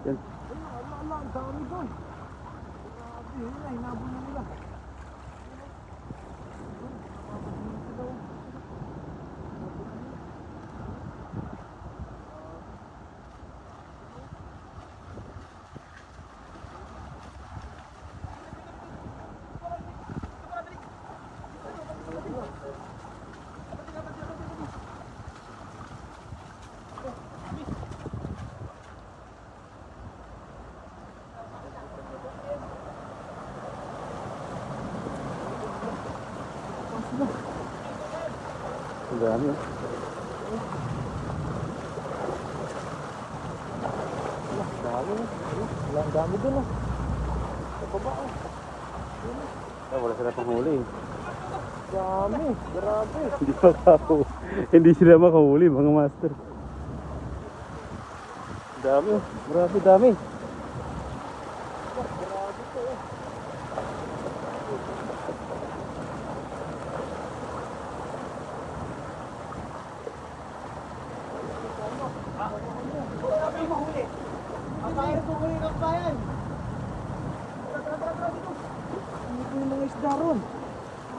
Yan. Ala, ang dami doon. Grabe, yun na, hinabol na nila. Ang dami oh. Wala, ang dami doon ah. Sa baba ah. Wala sila panghuli. Dami, grabe. Hindi sila makahuli mga master. Dami oh. Grabe dami. Grabe to eh.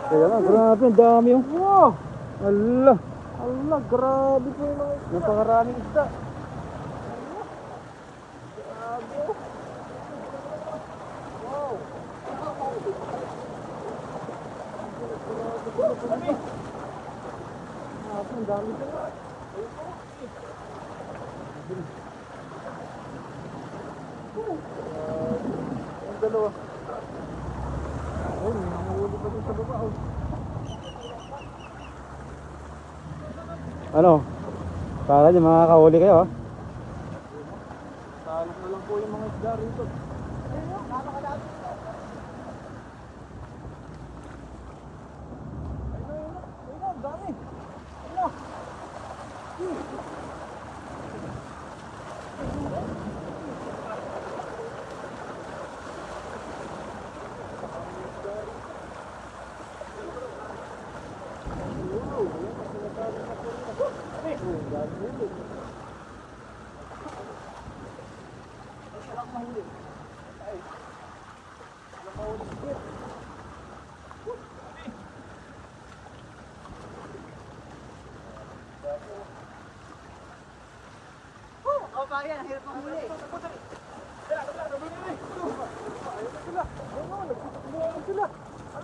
Kaya nga, grabe, ang dami oh. Wow! Ala, Allah, grabe po yung mga isda. napakaraming isda. Grabe. Wow! Grabe. Ang dami ko. Ang dalawa. Ay, nanguhuli pa din sa baba. Oh. Ano? Para niyo makakahuli kayo ah. Salok na lang po yung mga isda rito. Ayun, ang dami. Ayun.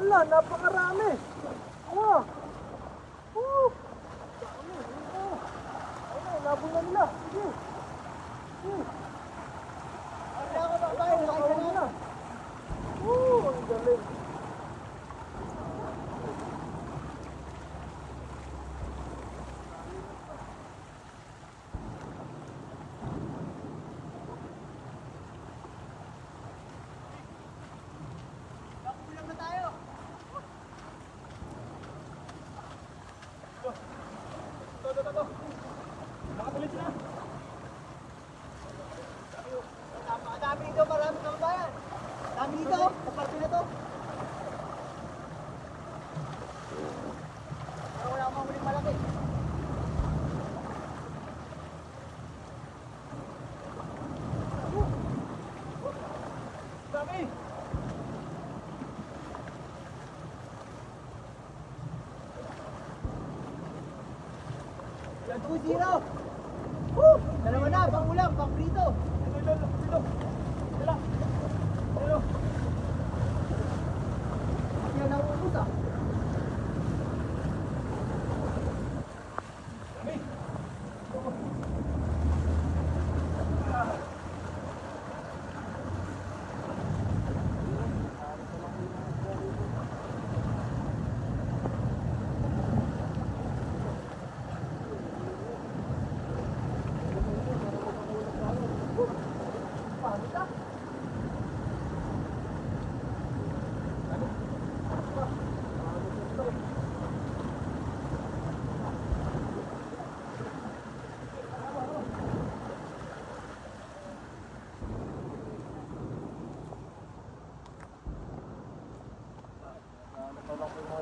Ala, napakarami. Wow. Dami. Ayun, nabol na nila. Sige. Nakahuli na. Ang galing. Dami dito, marami kang bayan. Dami dito, kaparte na to. Pero wala akong huling malaki. Dami! Yan 2-0. Dalawa na, pang ulam, pang prito. Yan ang ubus ah.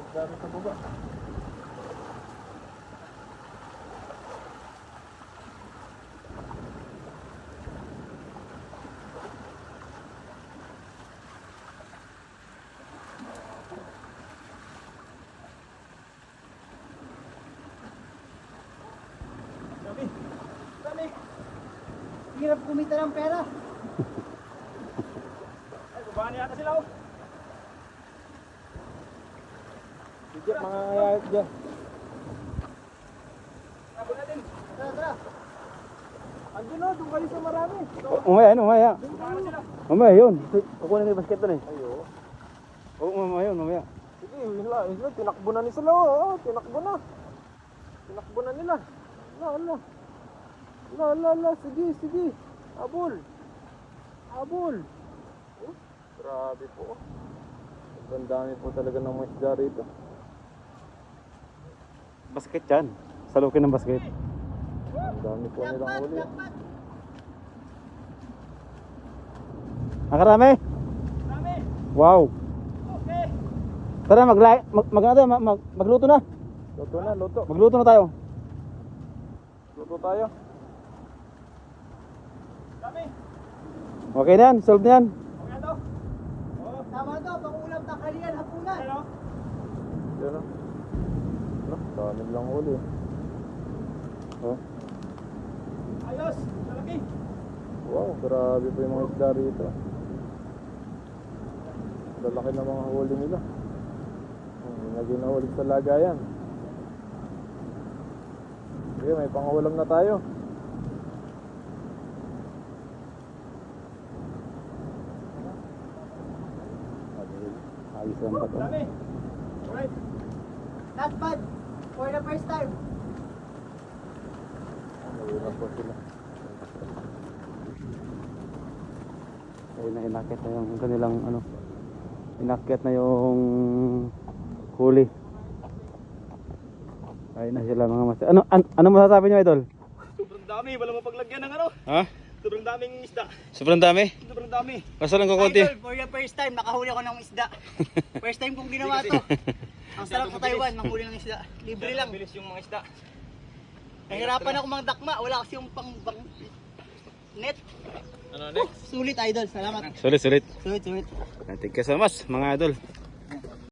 Dami sa baba. Hirap kumita ng pera. Ay, babahan yata sila oh. Sige, mga ayayat dyan. Sabi natin. Tara, tara. Andun o, doon kayo sa marami. Umaya, umaya. Babahan na sila. Mamaya yun. Kukunin na yung basket doon eh. Ayo. Oo, mamaya yun, mamaya. Sige, yun, tinakbo na ni sila oh. Tinakbo na. Tinakbo na nila. La, sige, sige. Abol. Abol. Oh, grabe po. Ang dami po talaga ng mga isda rito. Basket yan. Salukin ng basket. Ang dami po nilang huli. Jackpot. Ang karami? Dami. Wow. Okay. Tara, magluto na. Luto na, luto. Magluto na tayo. Luto tayo. Dami. Okay na yan, solve na yan. Okay na to. Oh, Tama to, pang-ulam tanghalian, hapunan. ano? Yan o. Ano? Dami lang huli. Oh. Ayos. Lalaki. Wow, grabe po yung mga isda rito. Lalaki ng mga huli nila. Lagi na huli sa lagayan. Sige, may pangulam na tayo. Ayos lang ba ito? Dami. Alright. Not bad. For the first time. Nahirap po sila. Ayun na, inakit na yung kanilang ano. Inakit na yung huli. Ayun na sila mga master. Ano masasabi nyo, idol? Sobrang dami. Wala mo paglagyan ng ano. Ha? Sobrang daming isda. Sobrang dami? Sobrang dami. Basta lang kukunti. Idol, for the first time, nakahuli ako ng isda. First time kong ginawa to. Ang sarap sa Taiwan, manghuli ng isda. Libre lang. Bilis yung mga isda. Nahirapan ako magdakma. Wala kasi yung net. Ano next? Sulit, idol. Salamat. Sulit. Sulit. Thank you so much, mga idol.